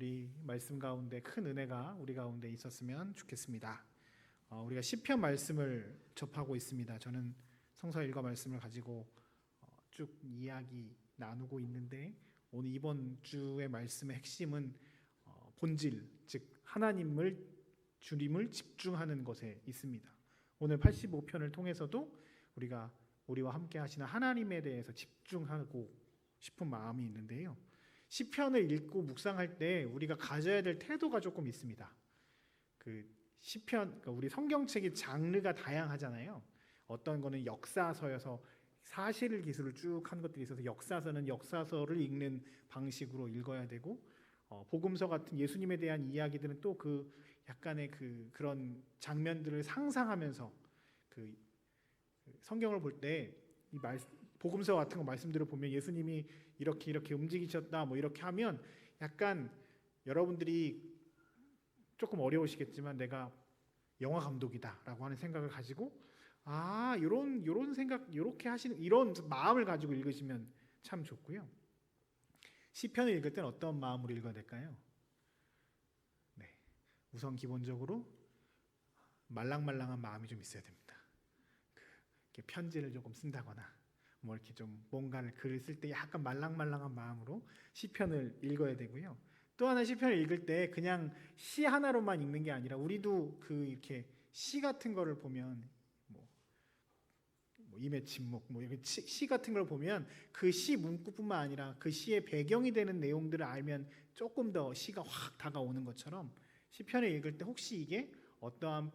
우리 말씀 가운데 큰 은혜가 우리 가운데 있었으면 좋겠습니다. 우리가 시편 말씀을 접하고 있습니다. 저는 성서 일과 말씀을 가지고 쭉 이야기 나누고 있는데 오늘 이번 주의 말씀의 핵심은 본질, 즉 주님을 집중하는 것에 있습니다. 오늘 85편을 통해서도 우리와 함께 하시는 하나님에 대해서 집중하고 싶은 마음이 있는데요. 시편을 읽고 묵상할 때 우리가 가져야 될 태도가 조금 있습니다. 그러니까 우리 성경책이 장르가 다양하잖아요. 어떤 거는 역사서여서 사실 기술을 쭉 한 것들이 있어서 역사서는 역사서를 읽는 방식으로 읽어야 되고, 복음서 같은 예수님에 대한 이야기들은 또 약간의 그런 장면들을 상상하면서 성경을 볼 때 이 복음서 같은 거 말씀들을 보면 예수님이 이렇게 움직이셨다 뭐 이렇게 하면 약간 여러분들이 조금 어려우시겠지만 내가 영화 감독이다라고 하는 생각을 가지고 이런 생각 이렇게 하시는 이런 마음을 가지고 읽으시면 참 좋고요. 시편을 읽을 때는 어떤 마음으로 읽어야 될까요? 네, 우선 기본적으로 말랑말랑한 마음이 좀 있어야 됩니다. 이렇게 편지를 조금 쓴다거나 뭐 이렇게 좀 뭔가를 글을 쓸 때 약간 말랑말랑한 마음으로 시편을 읽어야 되고요. 또 하나 시편을 읽을 때 그냥 시 하나로만 읽는 게 아니라 우리도 이렇게 시 같은 거를 보면 뭐 임의 침묵 이렇게 시 같은 걸 보면 그 시 문구뿐만 아니라 그 시의 배경이 되는 내용들을 알면 조금 더 시가 확 다가오는 것처럼 시편을 읽을 때 혹시 이게 어떠한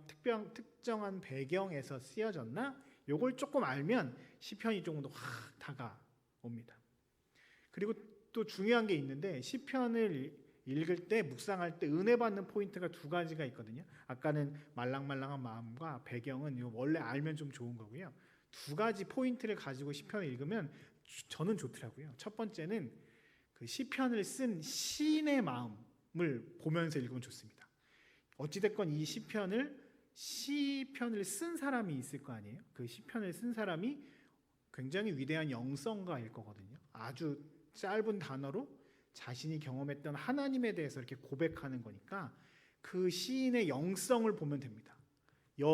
특정한 배경에서 쓰여졌나? 요걸 조금 알면 시편이 조금 더 확 다가옵니다. 그리고 또 중요한 게 있는데 시편을 읽을 때 묵상할 때 은혜 받는 포인트가 두 가지가 있거든요. 아까는 말랑말랑한 마음과 배경은 원래 알면 좀 좋은 거고요. 두 가지 포인트를 가지고 시편을 읽으면 저는 좋더라고요. 첫 번째는 그 시편을 쓴 시인의 마음을 보면서 읽으면 좋습니다. 어찌됐건 이 시편을 쓴 사람이 있을 거 아니에요. 그 시편을 쓴 사람이 굉장히 위대한 영성가일 거거든요. 아주 짧은 단어로 자신이 경험했던 하나님에 대해서 이렇게 고백하는 거니까 그 시인의 영성을 보면 됩니다.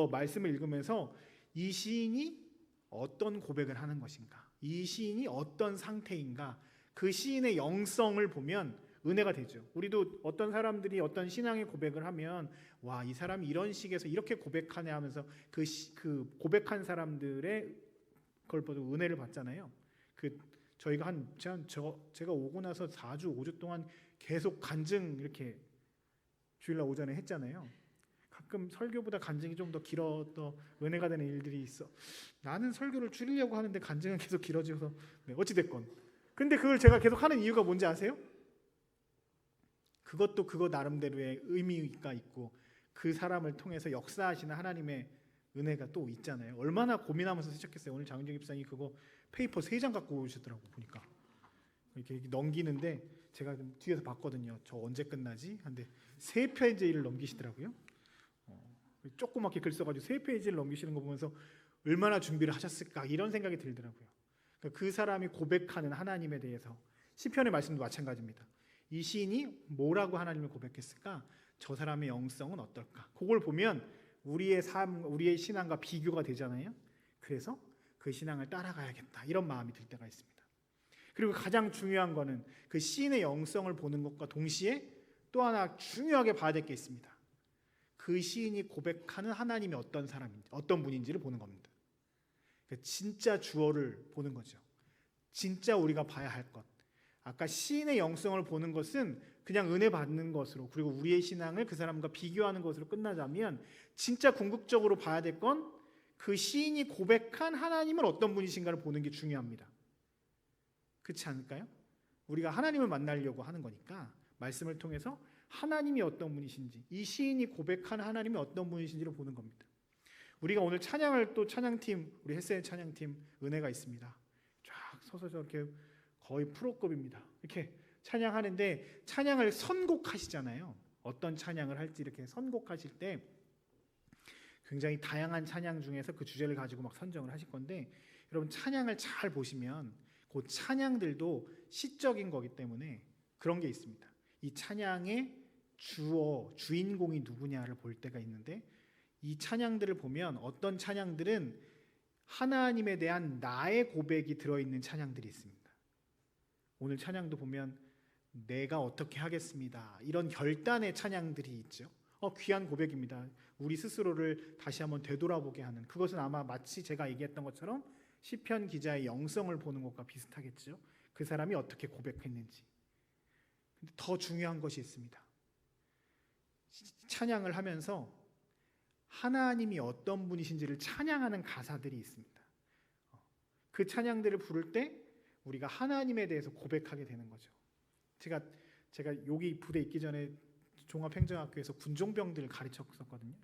말씀을 읽으면서 이 시인이 어떤 고백을 하는 것인가, 이 시인이 어떤 상태인가, 그 시인의 영성을 보면 은혜가 되죠. 우리도 어떤 사람들이 어떤 신앙의 고백을 하면 이 사람이 이런 식에서 이렇게 고백하네 하면서 그 고백한 사람들의 그걸 보고 은혜를 받잖아요. 저희가 제가 오고 나서 4주 5주 동안 계속 간증 이렇게 주일날 오전에 했잖아요. 가끔 설교보다 간증이 좀 더 길어도 은혜가 되는 일들이 있어. 나는 설교를 줄이려고 하는데 간증은 계속 길어져서 어찌됐건. 근데 그걸 제가 계속 하는 이유가 뭔지 아세요? 그것도 그거 나름대로의 의미가 있고 그 사람을 통해서 역사하시는 하나님의 은혜가 또 있잖아요. 얼마나 고민하면서 시작했어요. 오늘 장윤정 집사님이 그거 페이퍼 3장 갖고 오셨더라고 보니까. 이렇게 넘기는데 제가 좀 뒤에서 봤거든요. 저 언제 끝나지? 근데 3페이지를 넘기시더라고요. 조그맣게 글 써가지고 3페이지를 넘기시는 거 보면서 얼마나 준비를 하셨을까 이런 생각이 들더라고요. 그 사람이 고백하는 하나님에 대해서 시편의 말씀도 마찬가지입니다. 이 시인이 뭐라고 하나님을 고백했을까? 저 사람의 영성은 어떨까? 그걸 보면 우리의 삶, 우리의 신앙과 비교가 되잖아요. 그래서 그 신앙을 따라가야겠다 이런 마음이 들 때가 있습니다. 그리고 가장 중요한 거는 그 시인의 영성을 보는 것과 동시에 또 하나 중요하게 봐야 될 게 있습니다. 그 시인이 고백하는 하나님이 어떤 사람인지, 어떤 분인지를 보는 겁니다. 진짜 주어를 보는 거죠. 진짜 우리가 봐야 할 것. 아까 시인의 영성을 보는 것은 그냥 은혜 받는 것으로, 그리고 우리의 신앙을 그 사람과 비교하는 것으로 끝나자면 진짜 궁극적으로 봐야 될 건 그 시인이 고백한 하나님은 어떤 분이신가를 보는 게 중요합니다. 그렇지 않을까요? 우리가 하나님을 만나려고 하는 거니까 말씀을 통해서 하나님이 어떤 분이신지, 이 시인이 고백한 하나님이 어떤 분이신지를 보는 겁니다. 우리가 오늘 찬양을 또 찬양팀, 우리 햇센 찬양팀 은혜가 있습니다. 쫙 서서 저렇게 거의 프로급입니다. 이렇게 찬양하는데 찬양을 선곡하시잖아요. 어떤 찬양을 할지 이렇게 선곡하실 때 굉장히 다양한 찬양 중에서 그 주제를 가지고 막 선정을 하실 건데, 여러분 찬양을 잘 보시면 그 찬양들도 시적인 거기 때문에 그런 게 있습니다. 이 찬양의 주인공이 누구냐를 볼 때가 있는데, 이 찬양들을 보면 어떤 찬양들은 하나님에 대한 나의 고백이 들어있는 찬양들이 있습니다. 오늘 찬양도 보면 내가 어떻게 하겠습니다, 이런 결단의 찬양들이 있죠. 귀한 고백입니다. 우리 스스로를 다시 한번 되돌아보게 하는, 그것은 아마 마치 제가 얘기했던 것처럼 시편 기자의 영성을 보는 것과 비슷하겠죠. 그 사람이 어떻게 고백했는지. 근데 더 중요한 것이 있습니다. 찬양을 하면서 하나님이 어떤 분이신지를 찬양하는 가사들이 있습니다. 그 찬양들을 부를 때 우리가 하나님에 대해서 고백하게 되는 거죠. 제가 여기 부대 있기 전에 종합행정학교에서 군종병들을 가르쳤었거든요.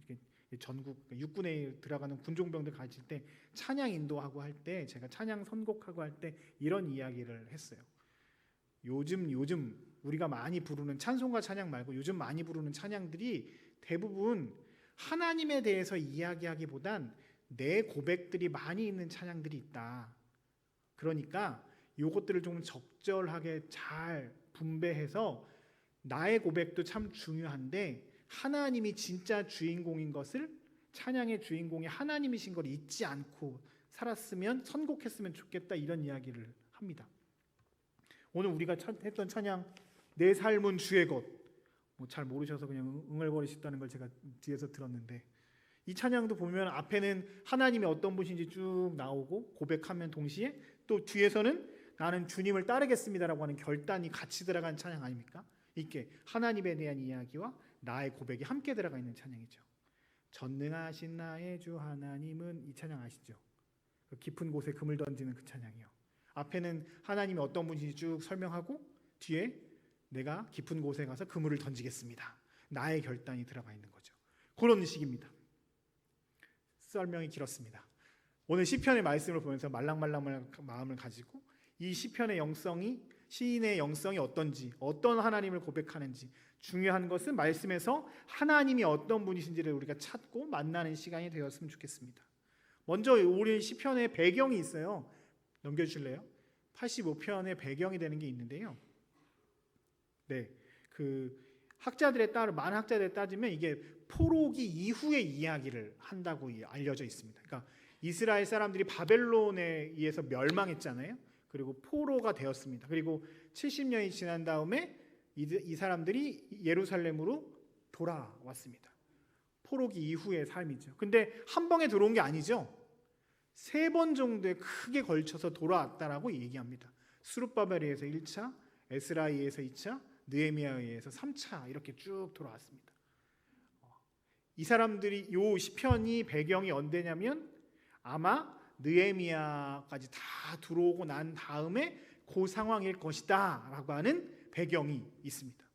전국 육군에 들어가는 군종병들 가르칠 때 찬양 인도하고 할 때, 제가 찬양 선곡하고 할 때 이런 이야기를 했어요. 요즘 우리가 많이 부르는 찬송가 찬양 말고 요즘 많이 부르는 찬양들이 대부분 하나님에 대해서 이야기하기보단 내 고백들이 많이 있는 찬양들이 있다. 그러니까 요것들을 좀 적절하게 잘 분배해서 나의 고백도 참 중요한데 하나님이 진짜 주인공인 것을, 찬양의 주인공이 하나님이신 걸 잊지 않고 살았으면, 선곡했으면 좋겠다, 이런 이야기를 합니다. 오늘 우리가 했던 찬양 내 삶은 주의 것, 잘 모르셔서 그냥 응얼거리셨다는 걸 제가 뒤에서 들었는데, 이 찬양도 보면 앞에는 하나님이 어떤 분인지 쭉 나오고 고백하면 동시에 또 뒤에서는 나는 주님을 따르겠습니다라고 하는 결단이 같이 들어간 찬양 아닙니까? 이게 하나님에 대한 이야기와 나의 고백이 함께 들어가 있는 찬양이죠. 전능하신 나의 주 하나님은, 이 찬양 아시죠? 깊은 곳에 금을 던지는 그 찬양이요. 앞에는 하나님이 어떤 분인지 쭉 설명하고 뒤에 내가 깊은 곳에 가서 그물을 던지겠습니다, 나의 결단이 들어가 있는 거죠. 그런 식입니다. 설명이 길었습니다. 오늘 시편의 말씀을 보면서 말랑말랑한 마음을 가지고 이 시편의 영성이, 시인의 영성이 어떤지, 어떤 하나님을 고백하는지, 중요한 것은 말씀에서 하나님이 어떤 분이신지를 우리가 찾고 만나는 시간이 되었으면 좋겠습니다. 먼저 우리 시편의 배경이 있어요. 넘겨주실래요? 85편의 배경이 되는 게 있는데요. 네, 많은 학자들에 따지면 이게 포로기 이후의 이야기를 한다고 알려져 있습니다. 그러니까 이스라엘 사람들이 바벨론에 의해서 멸망했잖아요. 그리고 포로가 되었습니다. 그리고 70년이 지난 다음에 이 사람들이 예루살렘으로 돌아왔습니다. 포로기 이후의 삶이죠. 근데 한 방에 들어온 게 아니죠. 3번 정도에 크게 걸쳐서 돌아왔다라고 얘기합니다. 스룹바벨에 의해서 1차, 에스라에 의해서 2차, 느헤미야에 의해서 3차, 이렇게 쭉 돌아왔습니다. 이 사람들이, 요 시편이 배경이 언제냐면 아마 느헤미야까지 다 들어오고 난 다음에 그 상황일 것이다 라고 하는 배경이 있습니다.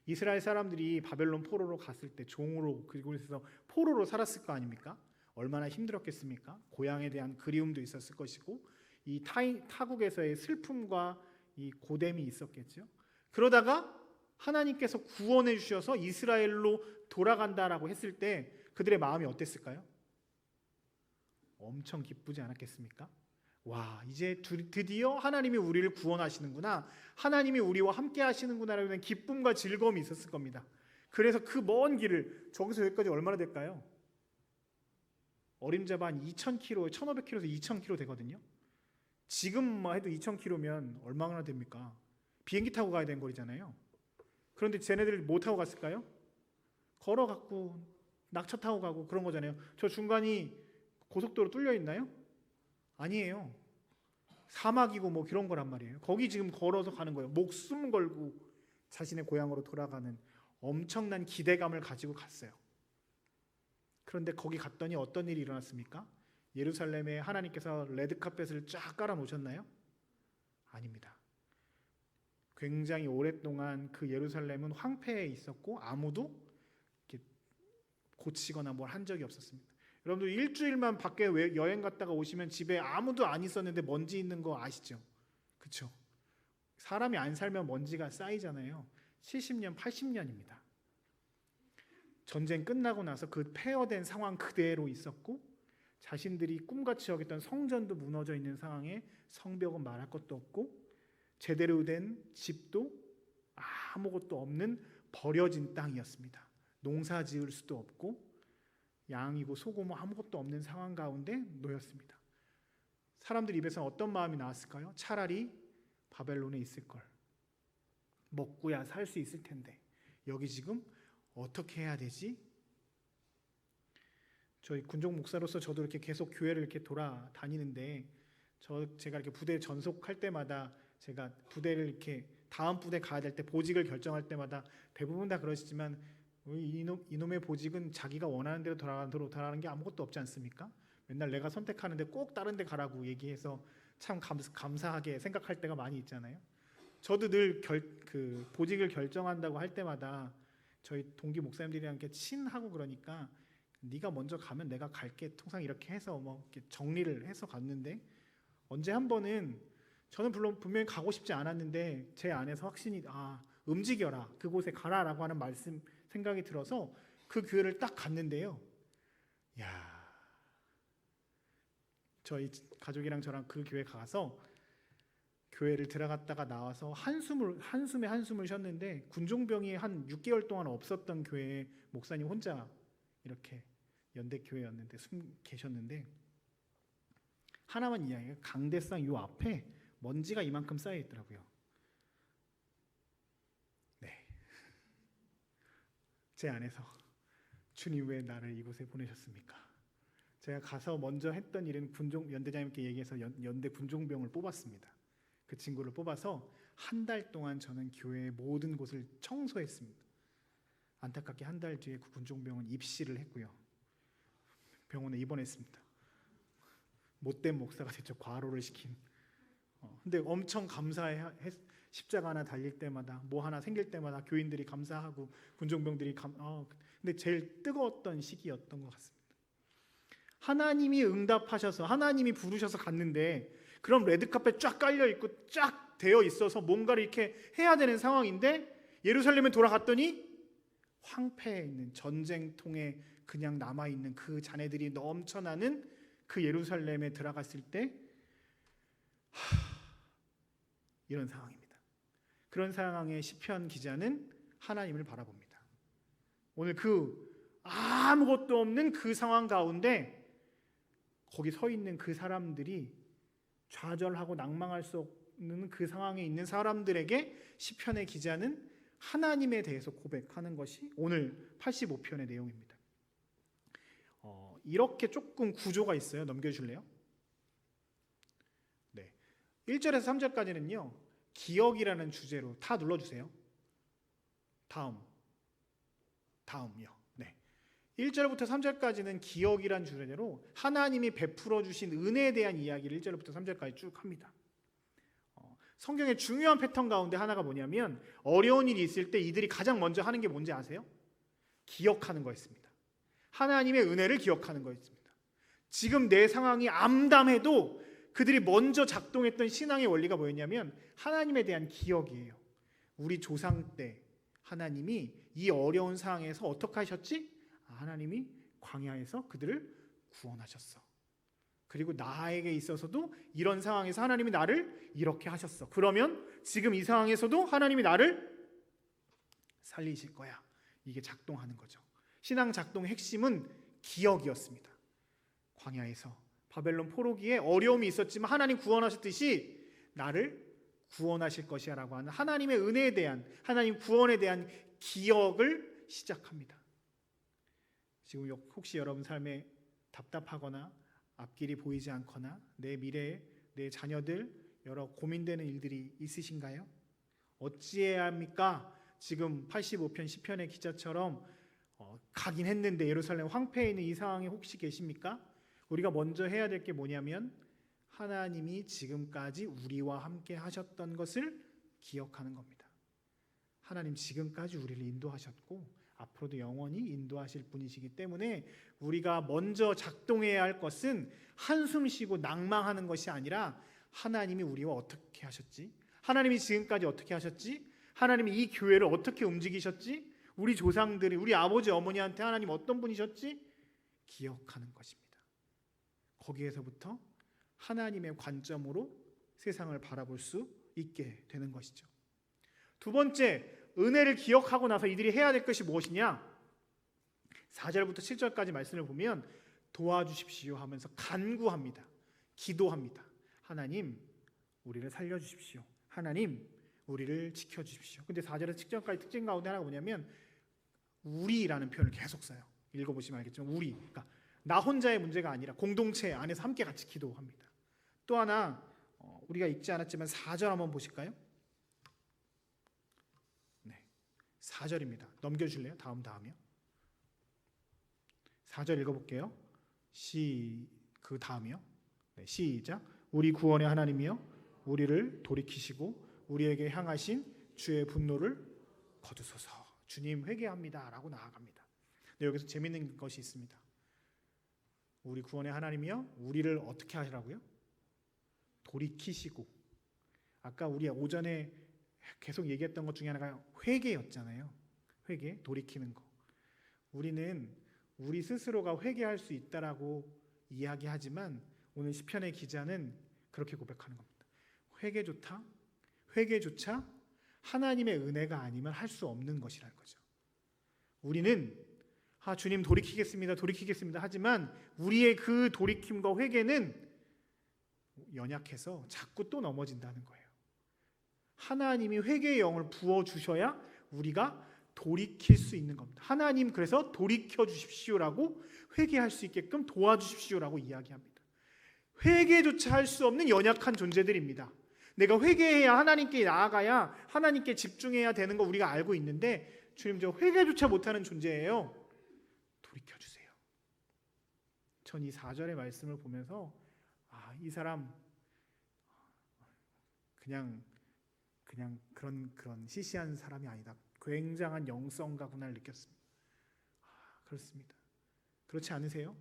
이스라엘 사람들이 바벨론 포로로 갔을 때 종으로, 그곳에서 포로로 살았을 거 아닙니까? 얼마나 힘들었겠습니까? 고향에 대한 그리움도 있었을 것이고 이 타국에서의 슬픔과 이 고됨이 있었겠죠. 그러다가 하나님께서 구원해 주셔서 이스라엘로 돌아간다라고 했을 때 그들의 마음이 어땠을까요? 엄청 기쁘지 않았겠습니까? 와, 이제 드디어 하나님이 우리를 구원하시는구나, 하나님이 우리와 함께 하시는구나라는 기쁨과 즐거움이 있었을 겁니다. 그래서 그 먼 길을, 저기서 여기까지 얼마나 될까요? 어림잡아 한 2,000km, 1,500km에서 2,000km 되거든요. 지금만 해도 2,000km면 얼마나 됩니까? 비행기 타고 가야 되는 거리잖아요. 그런데 쟤네들 뭐 타고 갔을까요? 걸어갖고 낙차 타고 가고 그런 거잖아요. 저 중간이 고속도로 뚫려 있나요? 아니에요. 사막이고 뭐 그런 거란 말이에요. 거기 지금 걸어서 가는 거예요. 목숨 걸고 자신의 고향으로 돌아가는 엄청난 기대감을 가지고 갔어요. 그런데 거기 갔더니 어떤 일이 일어났습니까? 예루살렘에 하나님께서 레드카펫을 쫙 깔아 놓으셨나요? 아닙니다. 굉장히 오랫동안 그 예루살렘은 황폐해 있었고 아무도 이렇게 고치거나 뭘 한 적이 없었습니다. 여러분들 일주일만 밖에 여행 갔다가 오시면 집에 아무도 안 있었는데 먼지 있는 거 아시죠? 그렇죠? 사람이 안 살면 먼지가 쌓이잖아요. 70년, 80년입니다. 전쟁 끝나고 나서 그 폐허된 상황 그대로 있었고 자신들이 꿈같이 여겼던 성전도 무너져 있는 상황에 성벽은 말할 것도 없고 제대로 된 집도 아무것도 없는 버려진 땅이었습니다. 농사 지을 수도 없고 양이고 소고 뭐 아무것도 없는 상황 가운데 놓였습니다. 사람들 입에서 어떤 마음이 나왔을까요? 차라리 바벨론에 있을 걸. 먹고야 살 수 있을 텐데 여기 지금 어떻게 해야 되지? 저희 군종 목사로서 저도 이렇게 계속 교회를 이렇게 돌아다니는데 제가 이렇게 부대 전속할 때마다 제가 부대를 이렇게 다음 부대 가야 될 때 보직을 결정할 때마다 대부분 다 그러시지만 이놈의 보직은 자기가 원하는 대로 돌아가는 게 아무것도 없지 않습니까? 맨날 내가 선택하는데 꼭 다른 데 가라고 얘기해서 참 감사하게 생각할 때가 많이 있잖아요. 저도 늘 보직을 결정한다고 할 때마다 저희 동기 목사님들이랑 이렇게 친하고 그러니까 네가 먼저 가면 내가 갈게 통상 이렇게 해서 뭐 이렇게 정리를 해서 갔는데 언제 한 번은 저는 분명히 가고 싶지 않았는데 제 안에서 확신이 움직여라 그곳에 가라라고 하는 말씀 생각이 들어서 그 교회를 딱 갔는데요. 저희 가족이랑 저랑 그 교회 가서 교회를 들어갔다가 나와서 한숨에 한숨을 쉬었는데 군종병이 한 6개월 동안 없었던 교회에 목사님 혼자 이렇게 연대 교회였는데 계셨는데 하나만 이야기해요. 강대상 요 앞에 먼지가 이만큼 쌓여 있더라고요. 네, 제 안에서 주님 왜 나를 이곳에 보내셨습니까? 제가 가서 먼저 했던 일은 연대장님께 얘기해서 연대 군종병을 뽑았습니다. 그 친구를 뽑아서 한 달 동안 저는 교회의 모든 곳을 청소했습니다. 안타깝게 한 달 뒤에 그 군종병은 입시를 했고요. 병원에 입원했습니다. 못된 목사가 됐죠. 과로를 시킨. 근데 엄청 감사해. 십자가 하나 달릴 때마다 뭐 하나 생길 때마다 교인들이 감사하고 군종병들이 근데 제일 뜨거웠던 시기였던 것 같습니다. 하나님이 응답하셔서 하나님이 부르셔서 갔는데 그럼 레드카펫 쫙 깔려 있고 쫙 되어 있어서 뭔가를 이렇게 해야 되는 상황인데 예루살렘에 돌아갔더니 황폐해 있는 전쟁통에 그냥 남아 있는 그 잔해들이 넘쳐나는 그 예루살렘에 들어갔을 때 이런 상황입니다. 그런 상황에 시편 기자는 하나님을 바라봅니다. 오늘 그 아무것도 없는 그 상황 가운데 거기 서 있는 그 사람들이 좌절하고 낭망할 수 없는 그 상황에 있는 사람들에게 시편의 기자는 하나님에 대해서 고백하는 것이 오늘 85편의 내용입니다. 이렇게 조금 구조가 있어요. 넘겨주실래요? 네, 1절에서 3절까지는요 기억이라는 주제로 다 눌러주세요. 다음요. 네, 1절부터 3절까지는 기억이란 주제로 하나님이 베풀어 주신 은혜에 대한 이야기를 1절부터 3절까지 쭉 합니다. 성경의 중요한 패턴 가운데 하나가 뭐냐면 어려운 일이 있을 때 이들이 가장 먼저 하는 게 뭔지 아세요? 기억하는 거였습니다. 하나님의 은혜를 기억하는 거였습니다. 지금 내 상황이 암담해도 그들이 먼저 작동했던 신앙의 원리가 뭐였냐면 하나님에 대한 기억이에요. 우리 조상 때 하나님이 이 어려운 상황에서 어떻게 하셨지? 하나님이 광야에서 그들을 구원하셨어. 그리고 나에게 있어서도 이런 상황에서 하나님이 나를 이렇게 하셨어. 그러면 지금 이 상황에서도 하나님이 나를 살리실 거야. 이게 작동하는 거죠. 신앙 작동의 핵심은 기억이었습니다. 광야에서 바벨론 포로기에 어려움이 있었지만 하나님 구원하셨듯이 나를 구원하실 것이야 라고 하는 하나님의 은혜에 대한 하나님 구원에 대한 기억을 시작합니다. 지금 혹시 여러분 삶에 답답하거나 앞길이 보이지 않거나 내 미래에 내 자녀들 여러 고민되는 일들이 있으신가요? 어찌해야 합니까? 지금 85편 시편의 기자처럼 가긴 했는데 예루살렘 황폐해 있는 이 상황에 혹시 계십니까? 우리가 먼저 해야 될 게 뭐냐면 하나님이 지금까지 우리와 함께 하셨던 것을 기억하는 겁니다. 하나님 지금까지 우리를 인도하셨고 앞으로도 영원히 인도하실 분이시기 때문에 우리가 먼저 작동해야 할 것은 한숨 쉬고 낭망하는 것이 아니라 하나님이 우리와 어떻게 하셨지? 하나님이 지금까지 어떻게 하셨지? 하나님이 이 교회를 어떻게 움직이셨지? 우리 조상들이 우리 아버지 어머니한테 하나님 어떤 분이셨지? 기억하는 것입니다. 거기에서부터 하나님의 관점으로 세상을 바라볼 수 있게 되는 것이죠. 두 번째, 은혜를 기억하고 나서 이들이 해야 될 것이 무엇이냐? 4절부터 7절까지 말씀을 보면 도와주십시오 하면서 간구합니다. 기도합니다. 하나님, 우리를 살려주십시오. 하나님, 우리를 지켜주십시오. 근데 4절에서 7절까지 특징 가운데 하나가 뭐냐면 우리라는 표현을 계속 써요. 읽어보시면 알겠지만 우리, 그러니까 나 혼자의 문제가 아니라 공동체 안에서 함께 같이 기도합니다. 또 하나 우리가 읽지 않았지만 4절 한번 보실까요? 네, 4절입니다. 넘겨줄래요? 다음이요. 4절 읽어볼게요. 그 다음이요. 네, 시작. 우리 구원의 하나님이여 우리를 돌이키시고 우리에게 향하신 주의 분노를 거두소서. 주님 회개합니다 라고 나아갑니다. 근데 여기서 재밌는 것이 있습니다. 우리 구원의 하나님이여 우리를 어떻게 하시라고요? 돌이키시고. 아까 우리 오전에 계속 얘기했던 것 중에 하나가 회개였잖아요. 회개, 돌이키는 거. 우리는 우리 스스로가 회개할 수 있다라고 이야기하지만 오늘 시편의 기자는 그렇게 고백하는 겁니다. 회개조차 하나님의 은혜가 아니면 할 수 없는 것이라는 거죠. 우리는 주님 돌이키겠습니다 하지만 우리의 그 돌이킴과 회개는 연약해서 자꾸 또 넘어진다는 거예요. 하나님이 회개의 영을 부어주셔야 우리가 돌이킬 수 있는 겁니다. 하나님 그래서 돌이켜 주십시오라고 회개할 수 있게끔 도와주십시오라고 이야기합니다. 회개조차 할 수 없는 연약한 존재들입니다. 내가 회개해야 하나님께 나아가야 하나님께 집중해야 되는 거 우리가 알고 있는데 주님 저 회개조차 못하는 존재예요. 돌이켜주세요. 전 이 4절의 말씀을 보면서 이 사람 그냥 그런 시시한 사람이 아니다. 굉장한 영성가구나를 느꼈습니다. 그렇습니다. 그렇지 않으세요?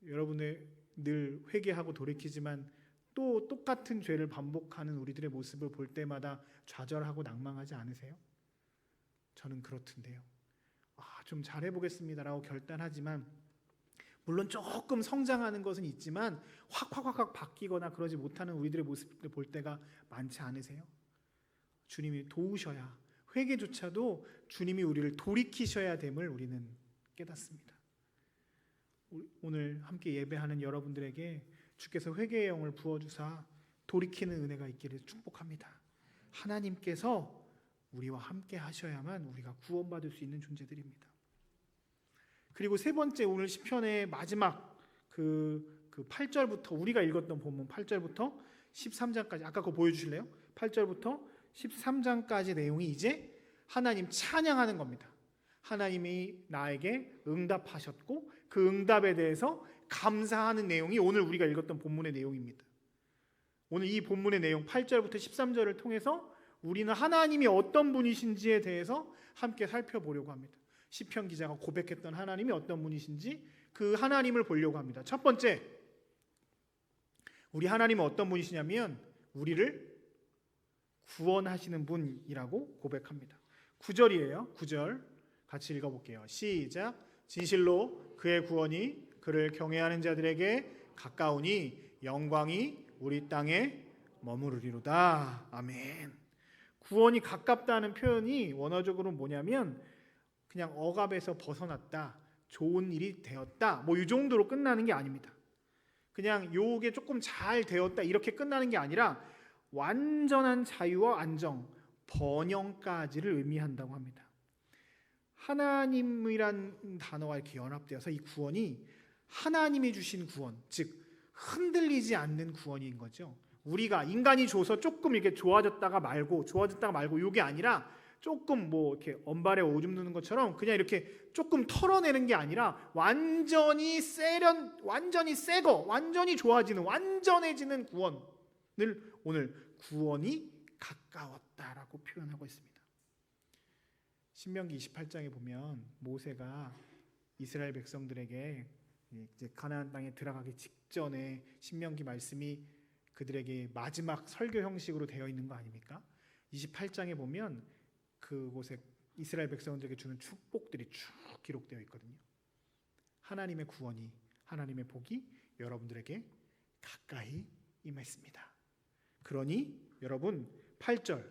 여러분의 늘 회개하고 돌이키지만 또 똑같은 죄를 반복하는 우리들의 모습을 볼 때마다 좌절하고 낭망하지 않으세요? 저는 그렇던데요. 좀 잘해보겠습니다라고 결단하지만 물론 조금 성장하는 것은 있지만 확 바뀌거나 그러지 못하는 우리들의 모습을 볼 때가 많지 않으세요? 주님이 도우셔야 회개조차도 주님이 우리를 돌이키셔야 됨을 우리는 깨닫습니다. 오늘 함께 예배하는 여러분들에게 주께서 회개의 영을 부어주사 돌이키는 은혜가 있기를 축복합니다. 하나님께서 우리와 함께 하셔야만 우리가 구원받을 수 있는 존재들입니다. 그리고 세 번째 오늘 시편의 마지막 그 8절부터 우리가 읽었던 본문 8절부터 13장까지 아까 그거 보여주실래요? 8절부터 13장까지 내용이 이제 하나님 찬양하는 겁니다. 하나님이 나에게 응답하셨고 그 응답에 대해서 감사하는 내용이 오늘 우리가 읽었던 본문의 내용입니다. 오늘 이 본문의 내용 8절부터 13절을 통해서 우리는 하나님이 어떤 분이신지에 대해서 함께 살펴보려고 합니다. 시편 기자가 고백했던 하나님이 어떤 분이신지 그 하나님을 보려고 합니다. 첫 번째, 우리 하나님은 어떤 분이시냐면 우리를 구원하시는 분이라고 고백합니다. 9절이에요. 9절 같이 읽어볼게요. 시작. 진실로 그의 구원이 그를 경외하는 자들에게 가까우니 영광이 우리 땅에 머무르리로다. 아멘. 구원이 가깝다는 표현이 원어적으로 뭐냐면 그냥 억압에서 벗어났다, 좋은 일이 되었다, 이 정도로 끝나는 게 아닙니다. 그냥 요게 조금 잘 되었다 이렇게 끝나는 게 아니라 완전한 자유와 안정, 번영까지를 의미한다고 합니다. 하나님이란 단어가 이렇게 연합되어서 이 구원이 하나님이 주신 구원, 즉 흔들리지 않는 구원인 거죠. 우리가 인간이 줘서 조금 이렇게 좋아졌다가 말고 이게 아니라 조금 이렇게 언발에 오줌 누는 것처럼 그냥 이렇게 조금 털어내는 게 아니라 완전히 새거, 완전히 좋아지는, 완전해지는 구원을 오늘 구원이 가까웠다라고 표현하고 있습니다. 신명기 28장에 보면 모세가 이스라엘 백성들에게 이제 가나안 땅에 들어가기 직전에 신명기 말씀이 그들에게 마지막 설교 형식으로 되어 있는 거 아닙니까? 28장에 보면 그곳에 이스라엘 백성들에게 주는 축복들이 쭉 기록되어 있거든요. 하나님의 구원이, 하나님의 복이 여러분들에게 가까이 임했습니다. 그러니 여러분 8절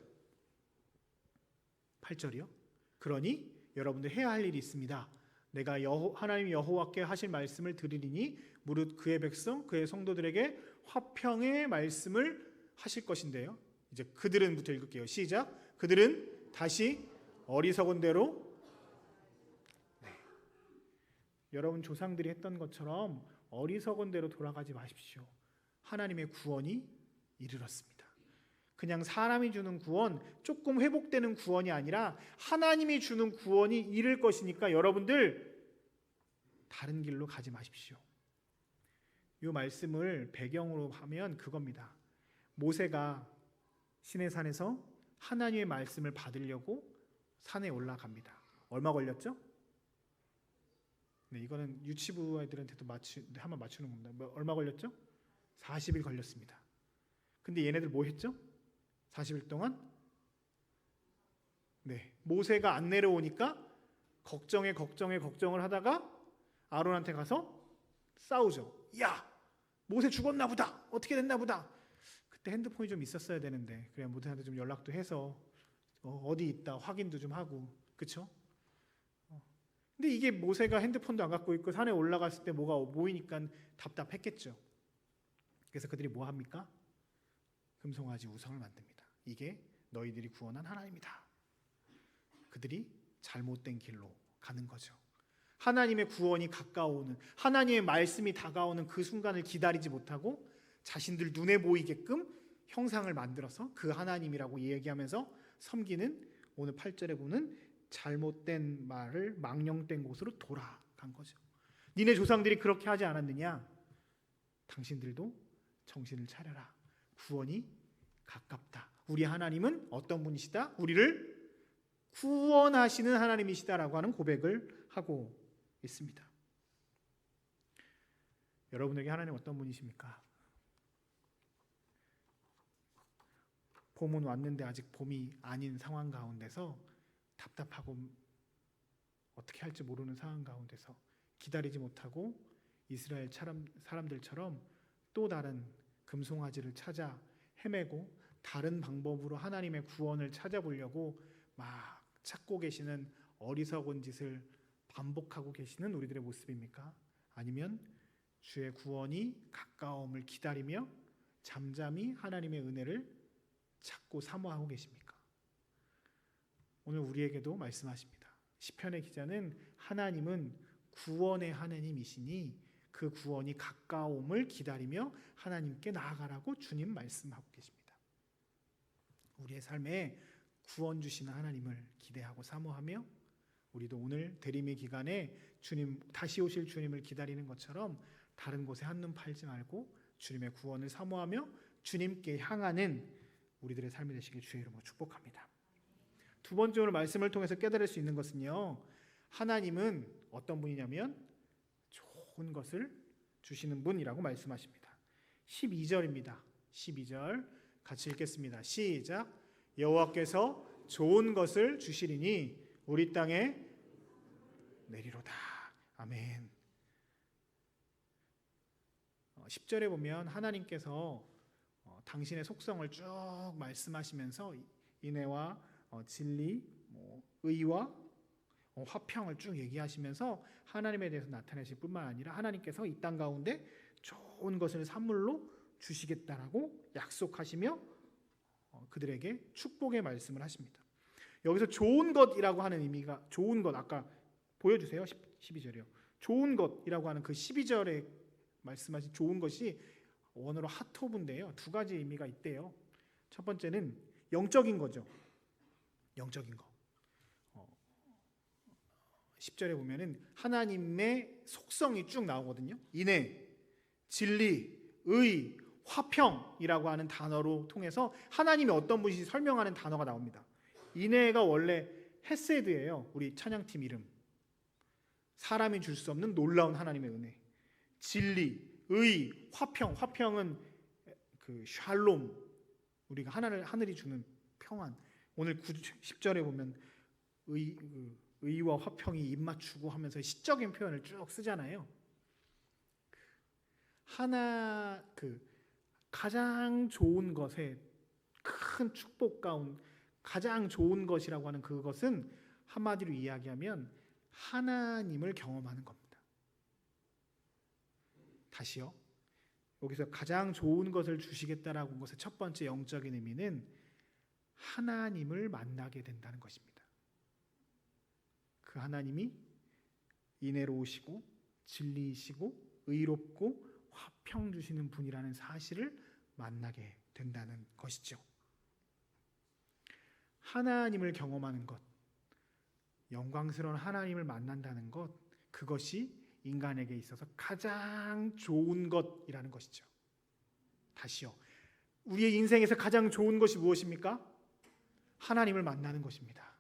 8절이요. 그러니 여러분들 해야 할 일이 있습니다. 내가 하나님 여호와께 하실 말씀을 들으리니 무릇 그의 백성 그의 성도들에게 화평의 말씀을 하실 것인데요. 이제 그들은부터 읽을게요. 시작. 그들은 다시 어리석은 대로 여러분 조상들이 했던 것처럼 어리석은 대로 돌아가지 마십시오. 하나님의 구원이 이르렀습니다. 그냥 사람이 주는 구원, 조금 회복되는 구원이 아니라 하나님이 주는 구원이 이를 것이니까 여러분들 다른 길로 가지 마십시오. 이 말씀을 배경으로 하면 그겁니다. 모세가 시내산에서 하나님의 말씀을 받으려고 산에 올라갑니다. 얼마 걸렸죠? 네, 이거는 유치부 애들한테도 한번 맞추는 겁니다. 얼마 걸렸죠? 40일 걸렸습니다. 근데 얘네들 뭐 했죠? 40일 동안? 네, 모세가 안 내려오니까 걱정을 하다가 아론한테 가서 싸우죠. 야, 모세 죽었나 보다. 어떻게 됐나 보다. 그때 핸드폰이 좀 있었어야 되는데 그냥 모세한테 좀 연락도 해서 어디 있다 확인도 좀 하고, 그렇죠? 근데 이게 모세가 핸드폰도 안 갖고 있고 산에 올라갔을 때 뭐가 보이니까 답답했겠죠. 그래서 그들이 뭐 합니까? 금송아지 우상을 만듭니다. 이게 너희들이 구원한 하나님이다. 그들이 잘못된 길로 가는 거죠. 하나님의 구원이 가까워오는, 하나님의 말씀이 다가오는 그 순간을 기다리지 못하고 자신들 눈에 보이게끔 형상을 만들어서 그 하나님이라고 얘기하면서 섬기는, 오늘 8절에 보는 잘못된 말을 망령된 곳으로 돌아간 거죠. 니네 조상들이 그렇게 하지 않았느냐? 당신들도 정신을 차려라. 구원이 가깝다. 우리 하나님은 어떤 분이시다? 우리를 구원하시는 하나님이시다라고 하는 고백을 하고 있습니다. 여러분에게 하나님 어떤 분이십니까? 봄은 왔는데 아직 봄이 아닌 상황 가운데서 답답하고 어떻게 할지 모르는 상황 가운데서 기다리지 못하고 이스라엘 사람들처럼 또 다른 금송아지를 찾아 헤매고 다른 방법으로 하나님의 구원을 찾아보려고 막 찾고 계시는 어리석은 짓을 반복하고 계시는 우리들의 모습입니까? 아니면 주의 구원이 가까움을 기다리며 잠잠히 하나님의 은혜를 찾고 사모하고 계십니까? 오늘 우리에게도 말씀하십니다. 시편의 기자는 하나님은 구원의 하나님이시니 그 구원이 가까움을 기다리며 하나님께 나아가라고 주님 말씀하고 계십니다. 우리의 삶에 구원 주시는 하나님을 기대하고 사모하며 우리도 오늘 대림의 기간에 주님, 다시 오실 주님을 기다리는 것처럼 다른 곳에 한눈 팔지 말고 주님의 구원을 사모하며 주님께 향하는 우리들의 삶이 되시길 주의 이름으로 축복합니다. 두 번째 오늘 말씀을 통해서 깨달을 수 있는 것은요, 하나님은 어떤 분이냐면 좋은 것을 주시는 분이라고 말씀하십니다. 12절입니다. 12절 같이 읽겠습니다. 시작. 여호와께서 좋은 것을 주시리니 우리 땅에 내리로다. 아멘. 10절에 보면 하나님께서 당신의 속성을 쭉 말씀하시면서 인애와 진리, 의와 화평을 쭉 얘기하시면서 하나님에 대해서 나타내실 뿐만 아니라 하나님께서 이 땅 가운데 좋은 것을 선물로 주시겠다라고 약속하시며 그들에게 축복의 말씀을 하십니다. 여기서 좋은 것이라고 하는 의미가, 좋은 것, 아까 보여주세요. 12절이요. 좋은 것이라고 하는 그 12절에 말씀하신 좋은 것이 원어로 핫토브인데요. 두 가지 의미가 있대요. 첫 번째는 영적인 거죠. 영적인 거. 10절에 보면은 하나님의 속성이 쭉 나오거든요. 인애, 진리, 의, 화평이라고 하는 단어로 통해서 하나님이 어떤 분인지 설명하는 단어가 나옵니다. 인애가 원래 헤세드예요. 우리 찬양팀 이름. 사람이 줄 수 없는 놀라운 하나님의 은혜. 진리, 의, 화평. 화평은 그 샬롬. 우리가 하늘이 주는 평안. 오늘 10절에 보면 의와 화평이 입맞추고 하면서 시적인 표현을 쭉 쓰잖아요. 가장 좋은 것에 큰 축복 가운데 가장 좋은 것이라고 하는 그것은 한마디로 이야기하면 하나님을 경험하는 겁니다. 다시요. 여기서 가장 좋은 것을 주시겠다라고 한 것의 첫 번째 영적인 의미는 하나님을 만나게 된다는 것입니다. 그 하나님이 인애로우시고 진리이시고 의롭고 화평 주시는 분이라는 사실을 만나게 된다는 것이죠. 하나님을 경험하는 것, 영광스러운 하나님을 만난다는 것, 그것이 인간에게 있어서 가장 좋은 것이라는 것이죠. 다시요. 우리의 인생에서 가장 좋은 것이 무엇입니까? 하나님을 만나는 것입니다.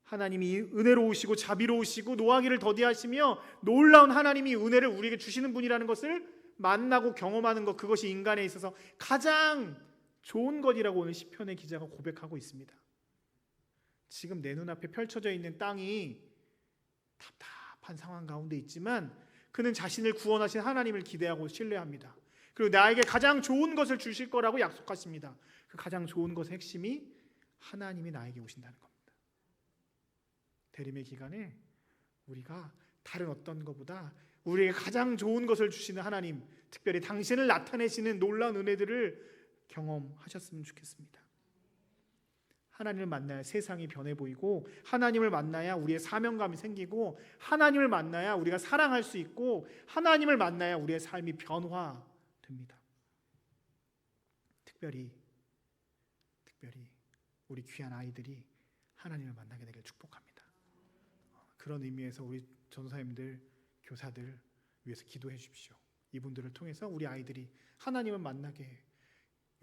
하나님이 은혜로우시고 자비로우시고 노하기를 더디하시며 놀라운 하나님이 은혜를 우리에게 주시는 분이라는 것을 만나고 경험하는 것, 그것이 인간에 있어서 가장 좋은 것이라고 오늘 시편의 기자가 고백하고 있습니다. 지금 내 눈앞에 펼쳐져 있는 땅이 답답한 상황 가운데 있지만 그는 자신을 구원하신 하나님을 기대하고 신뢰합니다. 그리고 나에게 가장 좋은 것을 주실 거라고 약속하십니다. 그 가장 좋은 것의 핵심이 하나님이 나에게 오신다는 겁니다. 대림의 기간에 우리가 다른 어떤 것보다 우리에게 가장 좋은 것을 주시는 하나님, 특별히 당신을 나타내시는 놀라운 은혜들을 경험하셨으면 좋겠습니다. 하나님을 만나야 세상이 변해 보이고, 하나님을 만나야 우리의 사명감이 생기고, 하나님을 만나야 우리가 사랑할 수 있고, 하나님을 만나야 우리의 삶이 변화됩니다. 특별히 우리 귀한 아이들이 하나님을 만나게 되길 축복합니다. 그런 의미에서 우리 전도사님들, 교사들 위해서 기도해 주십시오. 이분들을 통해서 우리 아이들이 하나님을 만나게 해요.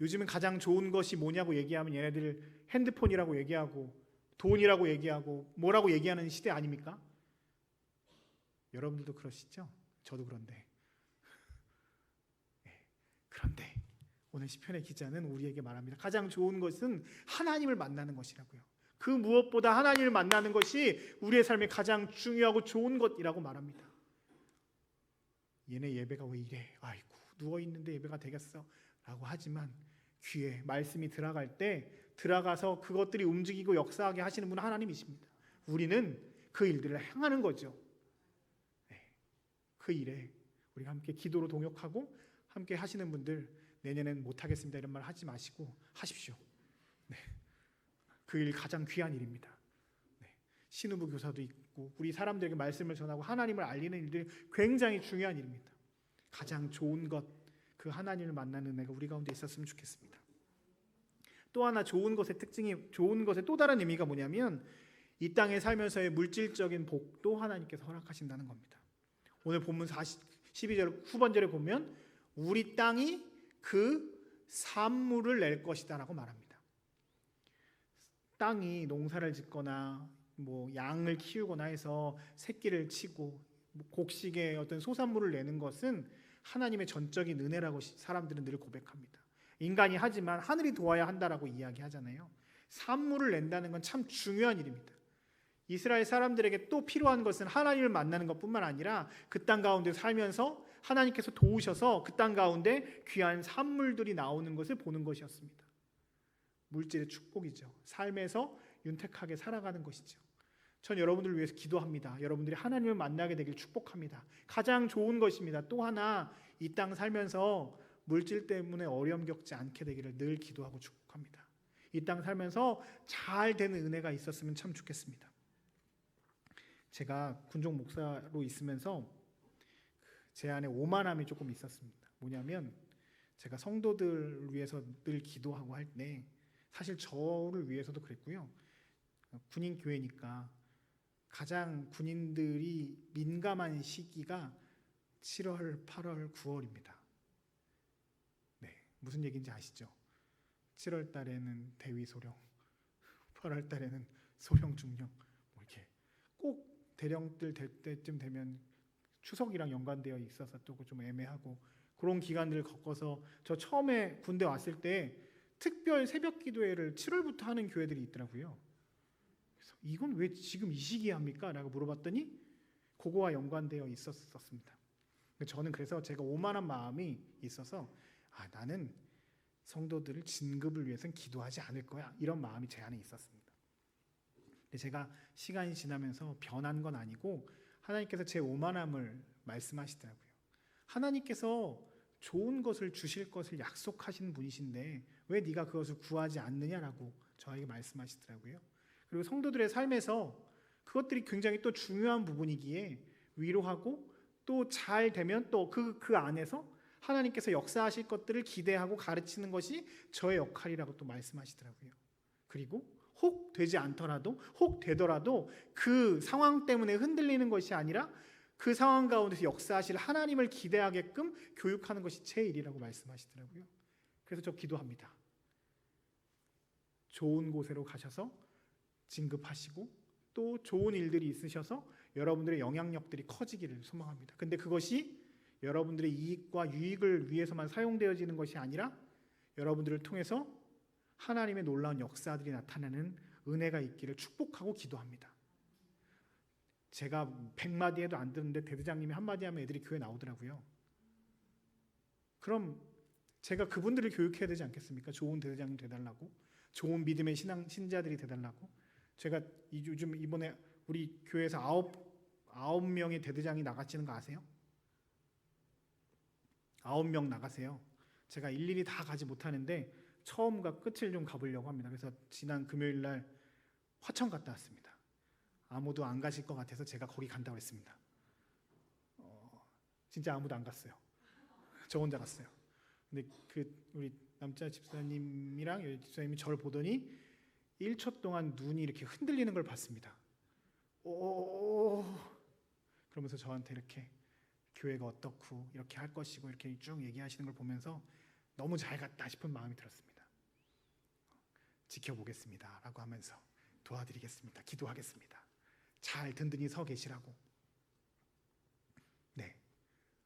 요즘은 가장 좋은 것이 뭐냐고 얘기하면 얘네들 핸드폰이라고 얘기하고 돈이라고 얘기하고 뭐라고 얘기하는 시대 아닙니까? 여러분들도 그러시죠? 저도 그런데. 그런데 오늘 시편의 기자는 우리에게 말합니다. 가장 좋은 것은 하나님을 만나는 것이라고요. 그 무엇보다 하나님을 만나는 것이 우리의 삶에 가장 중요하고 좋은 것이라고 말합니다. 얘네 예배가 왜 이래? 아이고 누워있는데 예배가 되겠어? 라고 하지만 귀에 말씀이 들어갈 때 들어가서 그것들이 움직이고 역사하게 하시는 분은 하나님이십니다. 우리는 그 일들을 행하는 거죠. 그 일에 우리가 함께 기도로 동역하고 함께 하시는 분들, 내년엔 못하겠습니다 이런 말 하지 마시고 하십시오. 그 일 가장 귀한 일입니다. 신우부 교사도 있고 우리 사람들에게 말씀을 전하고 하나님을 알리는 일들이 굉장히 중요한 일입니다. 가장 좋은 것, 그 하나님을 만나는 은혜가 우리 가운데 있었으면 좋겠습니다. 또 하나 좋은 것의 특징이, 좋은 것의 또 다른 의미가 뭐냐면 이 땅에 살면서의 물질적인 복도 하나님께서 허락하신다는 겁니다. 오늘 본문 12절 후반절에 보면 우리 땅이 그 산물을 낼 것이다 라고 말합니다. 땅이 농사를 짓거나 뭐 양을 키우거나 해서 새끼를 치고 곡식의 어떤 소산물을 내는 것은 하나님의 전적인 은혜라고 사람들은 늘 고백합니다. 인간이 하지만 하늘이 도와야 한다라고 이야기하잖아요. 산물을 낸다는 건 참 중요한 일입니다. 이스라엘 사람들에게 또 필요한 것은 하나님을 만나는 것뿐만 아니라 그 땅 가운데 살면서 하나님께서 도우셔서 그 땅 가운데 귀한 산물들이 나오는 것을 보는 것이었습니다. 물질의 축복이죠. 삶에서 윤택하게 살아가는 것이죠. 전 여러분들을 위해서 기도합니다. 여러분들이 하나님을 만나게 되길 축복합니다. 가장 좋은 것입니다. 또 하나 이 땅 살면서 물질 때문에 어려움 겪지 않게 되기를 늘 기도하고 축복합니다. 이 땅 살면서 잘 되는 은혜가 있었으면 참 좋겠습니다. 제가 군종 목사로 있으면서 제 안에 오만함이 조금 있었습니다. 뭐냐면 제가 성도들 위해서 늘 기도하고 할 때 사실 저를 위해서도 그랬고요. 군인 교회니까 가장 군인들이 민감한 시기가 7월, 8월, 9월입니다. 무슨 얘기인지 아시죠? 7월 달에는 대위 소령, 8월 달에는 소령 중령, 뭐 이렇게 꼭 대령들 될 때쯤 되면 추석이랑 연관되어 있어서 또 좀 애매하고 그런 기간들을 겪어서 저 처음에 군대 왔을 때 특별 새벽 기도회를 7월부터 하는 교회들이 있더라고요. 그래서 이건 왜 지금 이 시기에 합니까? 라고 물어봤더니 그거와 연관되어 있었습니다. 저는 그래서 제가 오만한 마음이 있어서 나는 성도들을 진급을 위해서는 기도하지 않을 거야. 이런 마음이 제 안에 있었습니다. 근데 제가 시간이 지나면서 변한 건 아니고 하나님께서 제 오만함을 말씀하시더라고요. 하나님께서 좋은 것을 주실 것을 약속하신 분이신데 왜 네가 그것을 구하지 않느냐라고 저에게 말씀하시더라고요. 그리고 성도들의 삶에서 그것들이 굉장히 또 중요한 부분이기에 위로하고 또 잘 되면 또 그 안에서 하나님께서 역사하실 것들을 기대하고 가르치는 것이 저의 역할이라고 또 말씀하시더라고요. 그리고 혹 되지 않더라도 혹 되더라도 그 상황 때문에 흔들리는 것이 아니라 그 상황 가운데서 역사하실 하나님을 기대하게끔 교육하는 것이 제 일이라고 말씀하시더라고요. 그래서 저 기도합니다. 좋은 곳으로 가셔서 진급하시고 또 좋은 일들이 있으셔서 여러분들의 영향력들이 커지기를 소망합니다. 근데 그것이 여러분들의 이익과 유익을 위해서만 사용되어지는 것이 아니라 여러분들을 통해서 하나님의 놀라운 역사들이 나타나는 은혜가 있기를 축복하고 기도합니다. 제가 100마디 해도 안 듣는데 대대장님이 한마디 하면 애들이 교회 나오더라고요. 그럼 제가 그분들을 교육해야 되지 않겠습니까? 좋은 대대장님 되달라고, 좋은 믿음의 신자들이 되달라고. 제가 요즘 이번에 우리 교회에서 9명의 대대장이 나가시는 거 아세요? 9명 나가세요. 제가 일일이 다 가지 못하는데 처음과 끝을 좀 가보려고 합니다. 그래서 지난 금요일 날 화천 갔다 왔습니다. 아무도 안 가실 것 같아서 제가 거기 간다고 했습니다. 진짜 아무도 안 갔어요. 저 혼자 갔어요. 근데 우리 남자 집사님이랑 여자 집사님이 저를 보더니 1초 동안 눈이 이렇게 흔들리는 걸 봤습니다. 오, 그러면서 저한테 이렇게 교회가 어떻고 이렇게 할 것이고 이렇게 쭉 얘기하시는 걸 보면서 너무 잘 갔다 싶은 마음이 들었습니다. 지켜보겠습니다 라고 하면서 도와드리겠습니다. 기도하겠습니다. 잘 든든히 서 계시라고. 네,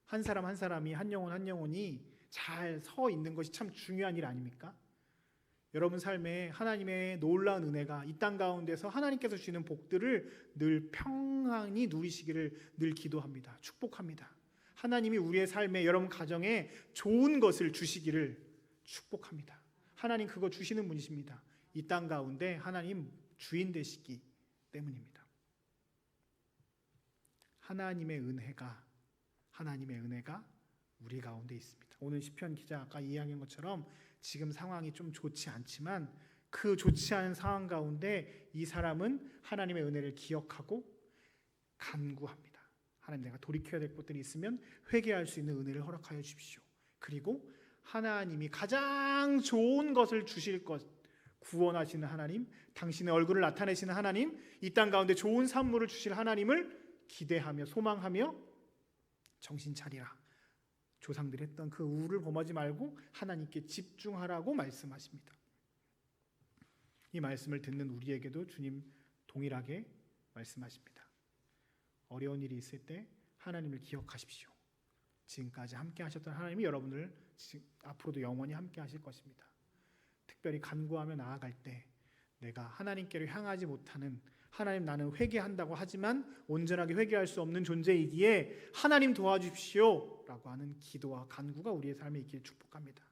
한 사람 한 사람이 한 영혼 한 영혼이 잘 서 있는 것이 참 중요한 일 아닙니까? 여러분 삶에 하나님의 놀라운 은혜가 이 땅 가운데서 하나님께서 주시는 복들을 늘 평안히 누리시기를 늘 기도합니다. 축복합니다. 하나님이 우리의 삶에 여러분 가정에 좋은 것을 주시기를 축복합니다. 하나님 그거 주시는 분이십니다. 이 땅 가운데 하나님 주인 되시기 때문입니다. 하나님의 은혜가 우리 가운데 있습니다. 오늘 시편 기자 아까 이야기한 것처럼 지금 상황이 좀 좋지 않지만 그 좋지 않은 상황 가운데 이 사람은 하나님의 은혜를 기억하고 간구합니다. 하나님, 내가 돌이켜야 될 것들이 있으면 회개할 수 있는 은혜를 허락하여 주십시오. 그리고 하나님이 가장 좋은 것을 주실 것, 구원하시는 하나님, 당신의 얼굴을 나타내시는 하나님, 이 땅 가운데 좋은 산물을 주실 하나님을 기대하며 소망하며 정신 차리라. 조상들이 했던 그 우를 범하지 말고 하나님께 집중하라고 말씀하십니다. 이 말씀을 듣는 우리에게도 주님 동일하게 말씀하십니다. 어려운 일이 있을 때 하나님을 기억하십시오. 지금까지 함께 하셨던 하나님이 여러분을 앞으로도 영원히 함께 하실 것입니다. 특별히 간구하며 나아갈 때 내가 하나님께로 향하지 못하는, 하나님 나는 회개한다고 하지만 온전하게 회개할 수 없는 존재이기에 하나님 도와주십시오 라고 하는 기도와 간구가 우리의 삶에 있기를 축복합니다.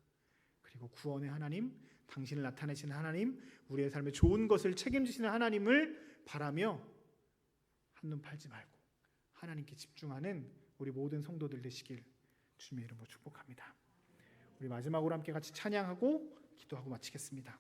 그리고 구원의 하나님, 당신을 나타내시는 하나님, 우리의 삶에 좋은 것을 책임지시는 하나님을 바라며 한눈 팔지 말고 하나님께 집중하는 우리 모든 성도들 되시길 주님의 이름으로 축복합니다. 우리 마지막으로 함께 같이 찬양하고 기도하고 마치겠습니다.